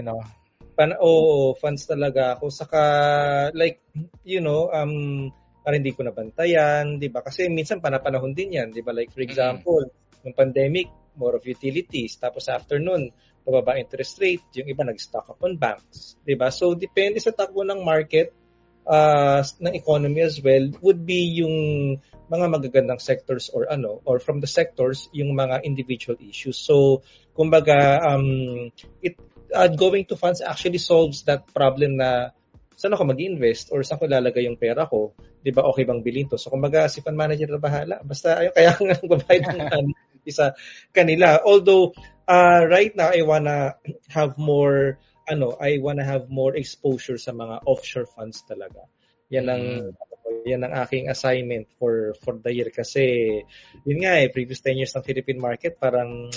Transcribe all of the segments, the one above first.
no? Oo, funds talaga ako. Saka, like, parang hindi ko nabantayan, di ba? Kasi minsan panapanahon din yan, di ba? Like, for example, yung pandemic, more of utilities. Tapos afternoon, pababa interest rate. Yung iba nag-stock up on banks, di ba? So, depende sa takbo ng market, ng economy as well, would be yung mga magagandang sectors or from the sectors, yung mga individual issues. So, kumbaga, going to funds actually solves that problem na saan ako mag-invest or saan ko lalagay yung pera ko, 'di ba? Okay bang bilhin to? So kumbaga si fund manager na bahala. Basta ayun, kaya nga nagbabayad ng isa kanila. Although right now I wanna have more exposure sa mga offshore funds talaga. Yan ang aking assignment for the year kasi yun nga previous 10 years ng Philippine market parang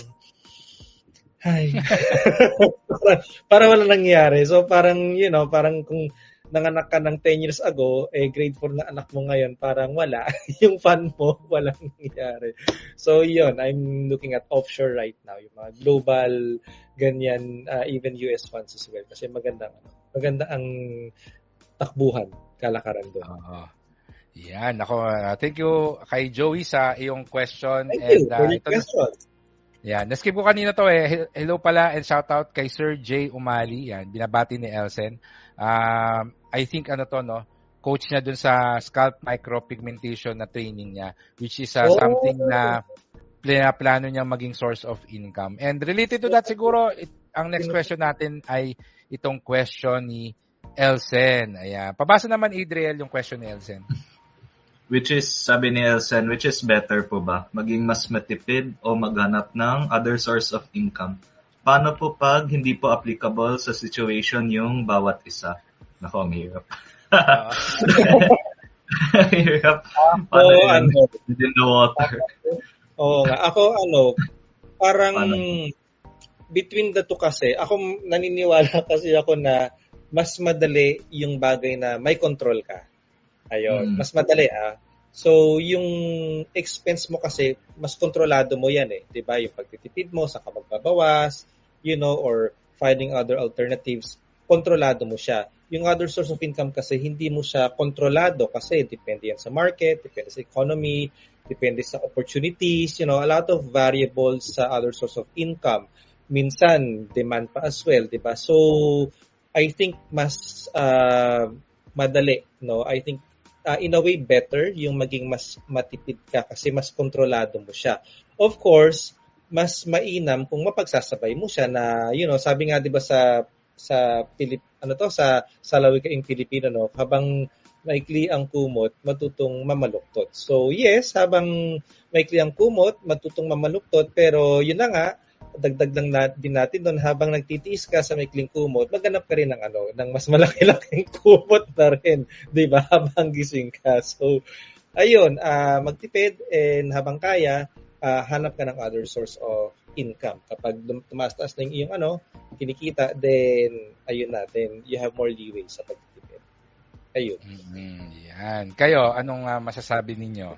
para wala nangyari. So parang, parang kung nanganak ka ng 10 years ago, grade 4 na anak mo ngayon, parang wala. Yung fund mo, walang nangyari. So yun, I'm looking at offshore right now. Yung mga global, ganyan, even US funds as well. Kasi maganda ang takbuhan, kalakaran doon. Yan, thank you kay Joey sa iyong question. Thank you. Question. Yan, naskip ko kanina to hello pala and shout out kay Sir Jay Umali. Yan, binabati ni Elsen. I think coach niya dun sa scalp micropigmentation na training niya, which is something na plano niyang maging source of income. And related to that siguro, ang next question natin ay itong question ni Elsen. Ayan. Pabasa naman Adriel yung question ni Elsen. Which is, sabi ni Elsen, which is better po ba? Maging mas matipid o maghanap ng other source of income? Paano po pag hindi po applicable sa situation yung bawat isa? Naku, ang hirap. Hirap. In the water. Oo nga. Ako, parang between the two kasi, ako naniniwala kasi ako na mas madali yung bagay na may control ka. Ayun, mas madali So, yung expense mo kasi, mas kontrolado mo yan 'di ba? Yung pagtitipid mo, saka magbabawas, or finding other alternatives, kontrolado mo siya. Yung other source of income kasi, hindi mo siya kontrolado kasi depende yan sa market, depende sa economy, depende sa opportunities, a lot of variables sa other source of income. Minsan, demand pa as well, 'di ba? So, I think mas madali, I think in a way better yung maging mas matipid ka kasi mas kontrolado mo siya. Of course, mas mainam kung mapagsasabay mo siya na, sabi nga 'di ba sa sa lawikaing Pilipino, habang maikli ang kumot, matutong mamaluktot. So yes, habang maikli ang kumot, matutong mamaluktot, pero yun na nga, dagdag lang din natin doon, habang nagtitiis ka sa maikling kumot, maghanap ka rin ng mas malaki-laking kumot na rin, 'di ba? Habang gising ka. So ayun, magtipid, and habang kaya, hanap ka ng other source of income. Kapag tumaas-taas na yung iyong kinikita, then ayun na, then you have more leeway sa pagtipid. Ayun. Yan. Kayo, anong masasabi ninyo?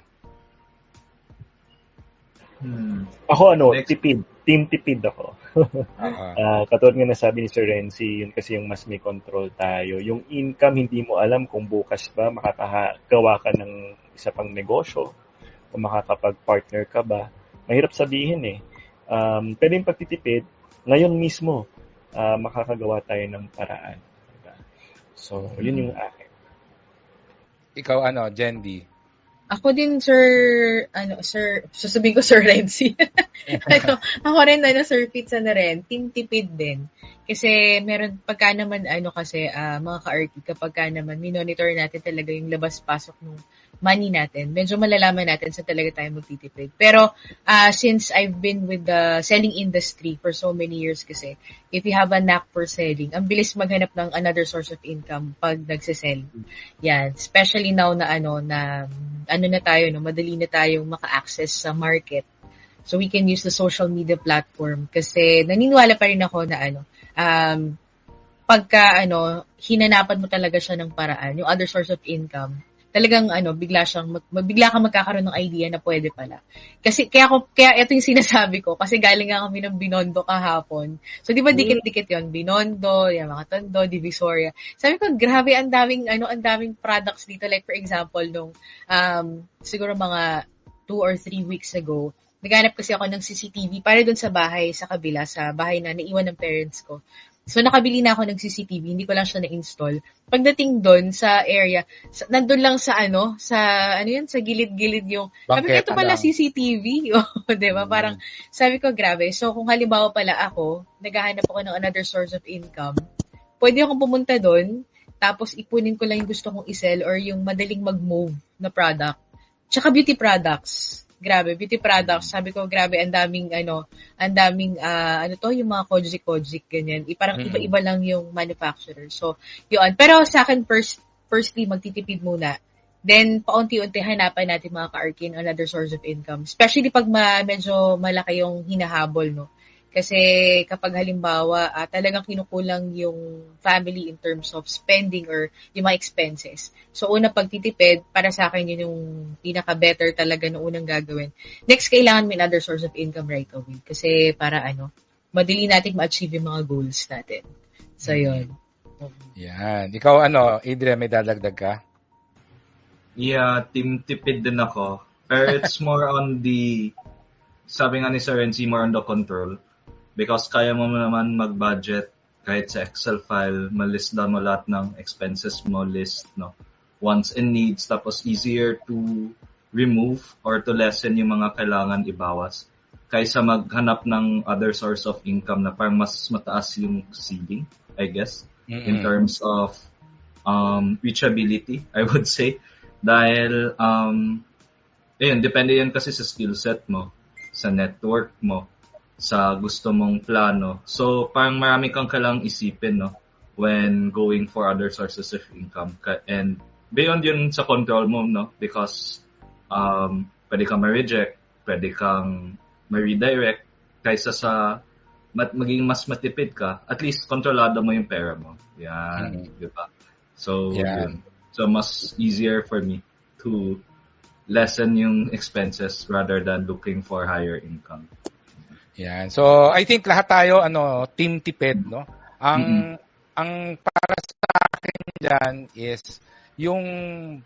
Ako tipid. Team tipid ako. Katulad nga nasabi ni Sir Renzi, yun kasi yung mas may control tayo. Yung income, hindi mo alam kung bukas ba makakagawa ka ng isa pang negosyo o makakapag-partner ka ba. Mahirap sabihin pero yung pagtitipid, ngayon mismo, makakagawa tayo ng paraan. Diba? So, yun yung akin. Ikaw, Jendy? Ako din, sasabihin ko Sir Renzi. Ako rin, Sir Fitz na rin, team tipid din. Kasi meron, pagka naman, mga ka-RT, kapag naman, minonitor natin talaga yung labas-pasok ng money natin, medyo malalaman natin sa talaga tayo magtitipid. Pero, since I've been with the selling industry for so many years kasi, if you have a knack for selling, ang bilis maghanap ng another source of income pag nagsisell. Yan. Especially now na na tayo, madali na tayong maka-access sa market. So, we can use the social media platform kasi naniniwala pa rin ako na pagka hinanapan mo talaga siya ng paraan, yung other source of income, talagang bigla kang magkakaroon ng idea na pwede pala. Kasi kaya ito yung sinasabi ko kasi galing nga kami ng Binondo kahapon. So di ba dikit-dikit 'yon, Binondo, yung mga Tondo, Divisoria. Sabi ko, grabe ang daming products dito, like for example nung siguro mga 2 or 3 weeks ago, naghanap kasi ako ng CCTV para doon sa bahay sa kabila, sa bahay na naiwan ng parents ko. So, nakabili na ako ng CCTV, hindi ko lang siya na-install. Pagdating doon sa area, nandun lang sa sa gilid-gilid yung, sabi ko, ito pala CCTV. O, diba? Parang, sabi ko, grabe. So, kung halimbawa pala ako, naghahanap ako ng another source of income, pwede akong pumunta doon, tapos ipunin ko lang yung gusto kong isell or yung madaling mag-move na product. Tsaka beauty products. Grabe, beauty products. Sabi ko, grabe, ang daming yung mga Kojic, ganyan. Parang iba-iba lang yung manufacturer. So, yun. Pero sa akin, firstly, magtitipid muna. Then, paunti-unti hanapan natin mga ka-Arkin another source of income. Especially pag medyo malaki yung hinahabol, no? Kasi kapag halimbawa, talagang kinukulang yung family in terms of spending or yung mga expenses. So, una pagtitipid, para sa akin yun yung pinaka-better talaga na unang gagawin. Next, kailangan may another source of income right away. Kasi para madali natin ma-achieve yung mga goals natin. So, yun. Yan. Ikaw, Adrian, may dadagdag ka? Yeah, team tipid din ako. Pero it's more on the, sabi nga ni Sir Renzi, more on the control. Because kaya mo naman mag-budget kahit sa Excel file, malist mo lahat ng expenses mo, no? Wants and needs, tapos easier to remove or to lessen yung mga kailangan ibawas. Kaysa maghanap ng other source of income na parang mas mataas yung ceiling, I guess, in terms of reachability, I would say. Dahil, depende yan kasi sa skill set mo, sa network mo, sa gusto mong plano. So, parang marami kang kailangang isipin, no? When going for other sources of income. And beyond yun sa control mo, no? Because pwede kang ma-reject, pwede kang ma-redirect, kaysa sa maging mas matipid ka, at least kontrolado mo yung pera mo. Yan, di ba? So, yun. So, mas easier for me to lessen yung expenses rather than looking for higher income. Yan. So, I think lahat tayo, team tipid, no? Ang para sa akin dyan is, yung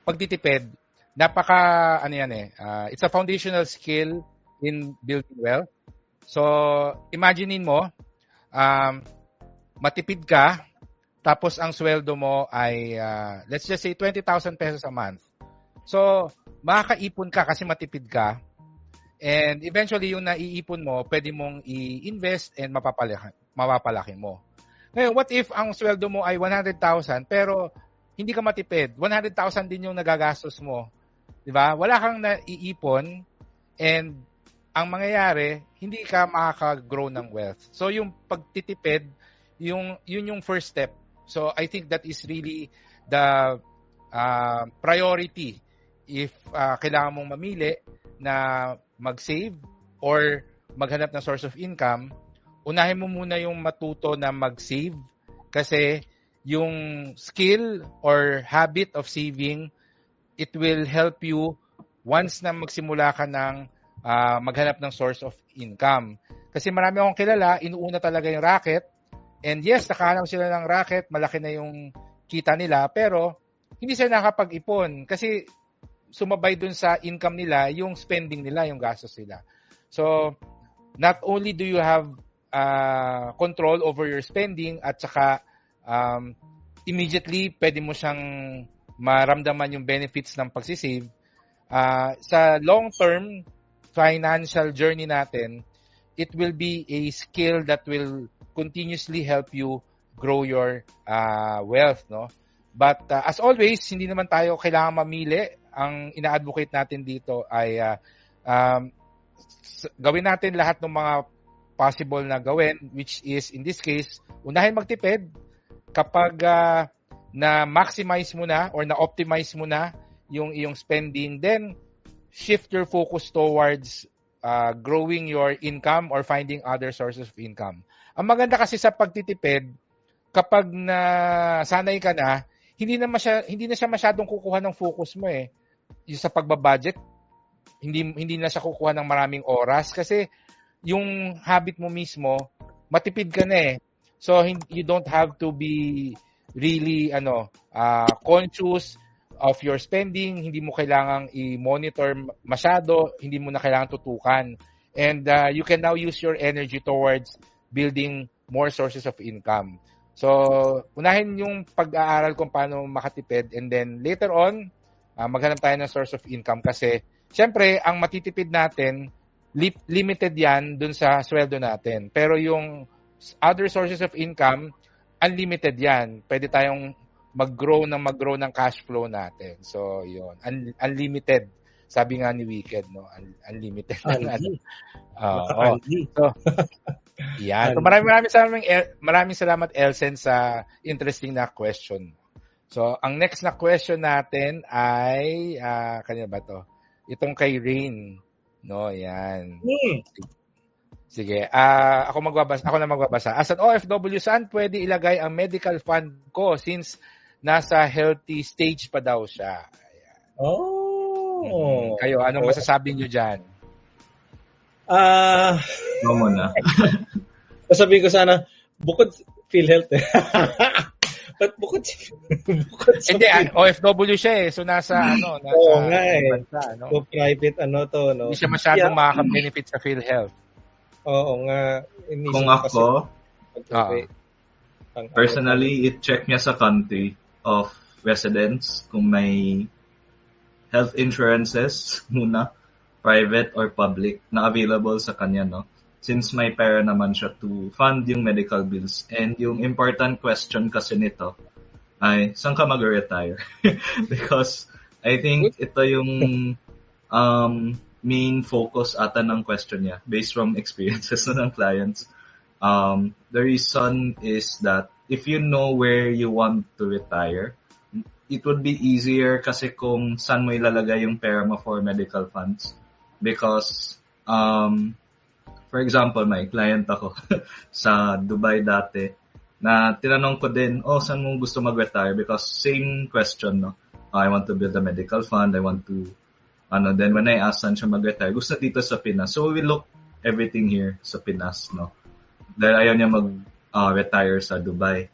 pagtitipid, it's a foundational skill in building wealth. So, imaginein mo, matipid ka, tapos ang sweldo mo ay, let's just say, 20,000 pesos a month. So, makakaipon ka kasi matipid ka. And eventually, yung naiipon mo, pwede mong i-invest and mapapalaki mo. Ngayon, what if ang sweldo mo ay 100,000 pero hindi ka matipid? 100,000 din yung nagagastos mo. Di ba? Wala kang naiipon and ang mangyayari, hindi ka makaka-grow ng wealth. So, yung pagtitipid, yun yung first step. So, I think that is really the priority if kailangan mong mamili na mag-save or maghanap ng source of income. Unahin mo muna yung matuto na mag-save kasi yung skill or habit of saving, it will help you once na magsimula ka ng maghanap ng source of income. Kasi marami akong kilala, inuuna talaga yung racket. And yes, nakahanap sila ng racket, malaki na yung kita nila, pero hindi sila nakapag-ipon kasi sumabay dun sa income nila, yung spending nila, yung gastos nila. So, not only do you have control over your spending at saka immediately pwede mo siyang maramdaman yung benefits ng pagsisave, sa long-term financial journey natin, it will be a skill that will continuously help you grow your wealth, no? But as always, hindi naman tayo kailangan mamili. Ang ina-advocate natin dito ay gawin natin lahat ng mga possible na gawin, which is in this case, unahin magtipid. Kapag na-maximize mo na or na-optimize mo na yung iyong spending, then shift your focus towards growing your income or finding other sources of income. Ang maganda kasi sa pagtitipid, kapag nasanay ka na, hindi na siya masyadong kukuha ng focus mo eh. Yung sa pagbabudget, hindi na siya kukuha ng maraming oras kasi yung habit mo mismo, matipid ka na eh. So you don't have to be really conscious of your spending, hindi mo kailangang i-monitor masyado, hindi mo na kailangang tutukan. And you can now use your energy towards building more sources of income. So, unahin yung pag-aaral kung paano makatipid and then later on, maghanap tayo ng source of income kasi syempre, ang matitipid natin, limited yan dun sa sweldo natin. Pero yung other sources of income, unlimited yan. Pwede tayong mag-grow ng cash flow natin. So, yun. Unlimited. Sabi nga ni Wicked, no? Unlimited. So, yan. So, maraming salamat, Elsen, sa interesting na question. So, ang next na question natin ay, kanina ba to? Itong kay Rain. No, yan. Sige. Ako na magbabasa. As an OFW, saan pwede ilagay ang medical fund ko since nasa healthy stage pa daw siya? Ayan. Kayo, anong masasabi nyo dyan? Mo na. Sasabihin ko sana, bukod PhilHealth eh. But bukod hindi, OFW siya eh. So nasa bansa, no? So private no? Hindi siya masyadong makaka-benefit sa PhilHealth. Oo nga. Kung ako, personally, i-check niya sa country of residence kung may health insurances muna, private or public, na available sa kanya, no? Since may pera naman siya to fund yung medical bills. And yung important question kasi nito ay, saan ka mag-retire? Because I think ito yung main focus ata ng question niya based from experiences ng clients. The reason is that if you know where you want to retire, it would be easier kasi kung saan mo ilalagay yung pera mo for medical funds. Because, for example, may client ako sa Dubai dati na tinanong ko din, saan mo gusto mag-retire? Because same question, no? I want to build a medical fund, I want to, then when I asked saan siya mag-retire, gusto dito sa Pinas. So we look everything here sa Pinas, no? Dahil ayaw niya mag-retire sa Dubai.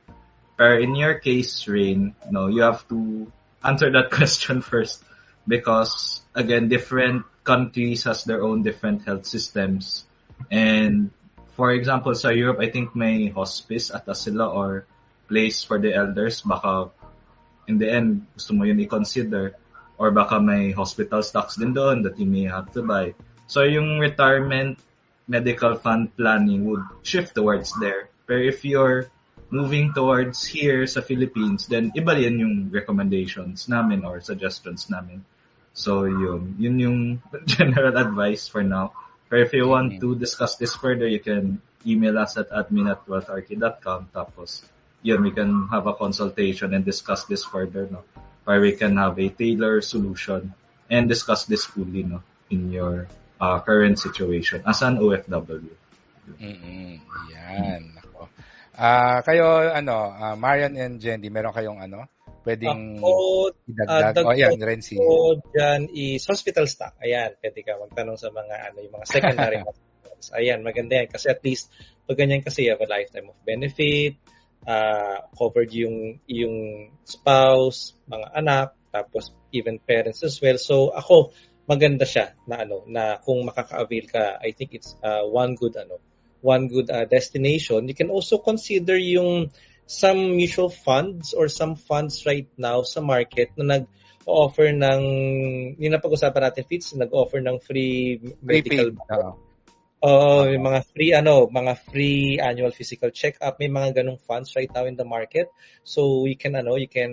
Pero in your case, Rain, no, you have to answer that question first because, again, different countries has their own different health systems. And, for example, sa Europe, I think may hospice ata sila or place for the elders. Baka, in the end, gusto mo yun i-consider. Or baka may hospital stocks din doon that you may have to buy. So, yung retirement medical fund planning would shift towards there. Pero if you're moving towards here sa Philippines, then iba yan yung recommendations namin or suggestions namin. So, yun yung general advice for now. Pero if you want to discuss this further, you can email us at admin@wealtharchy.com. Tapos, yun, we can have a consultation and discuss this further, no? Or we can have a tailored solution and discuss this fully, no? In your current situation as an OFW. Yan. Kayo, Marian and Jendy, meron kayong pwedeng idagdag? Ayan, Renzi. Dyan is hospital stock. Ayan, pwede ka magtanong sa mga, yung mga secondary hospitals. Ayan, maganda yan. Kasi at least, pag ganyan kasi, you have a lifetime of benefit, covered yung spouse, mga anak, tapos even parents as well. So, ako, maganda siya na kung makaka-avail ka, I think it's one good destination. You can also consider some mutual funds or some funds right now sa market na nag-offer ng, yung napag-usapan natin, Fitz, nag-offer ng free medical may mga free annual physical check-up, may mga ganong funds right now in the market. So you can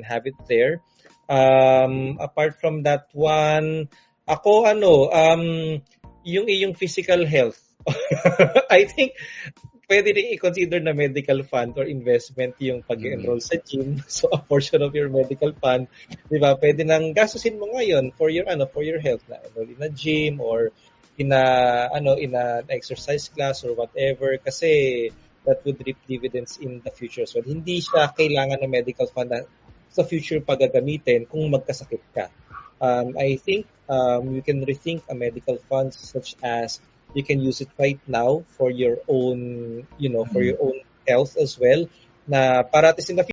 have it there. Apart from that one, ako yung iyong physical health. I think pwede rin i-consider na medical fund or investment yung pag-enroll sa gym. So a portion of your medical fund, 'di ba? Pwede nang gastusin mo ngayon for your health na enroll in a gym or in a exercise class or whatever kasi that would reap dividends in the future. So hindi siya kailangan ng medical fund na sa future pagagamitin kung magkasakit ka. I think you can rethink a medical fund such as you can use it right now for your own, for your own health as well, na para at least in the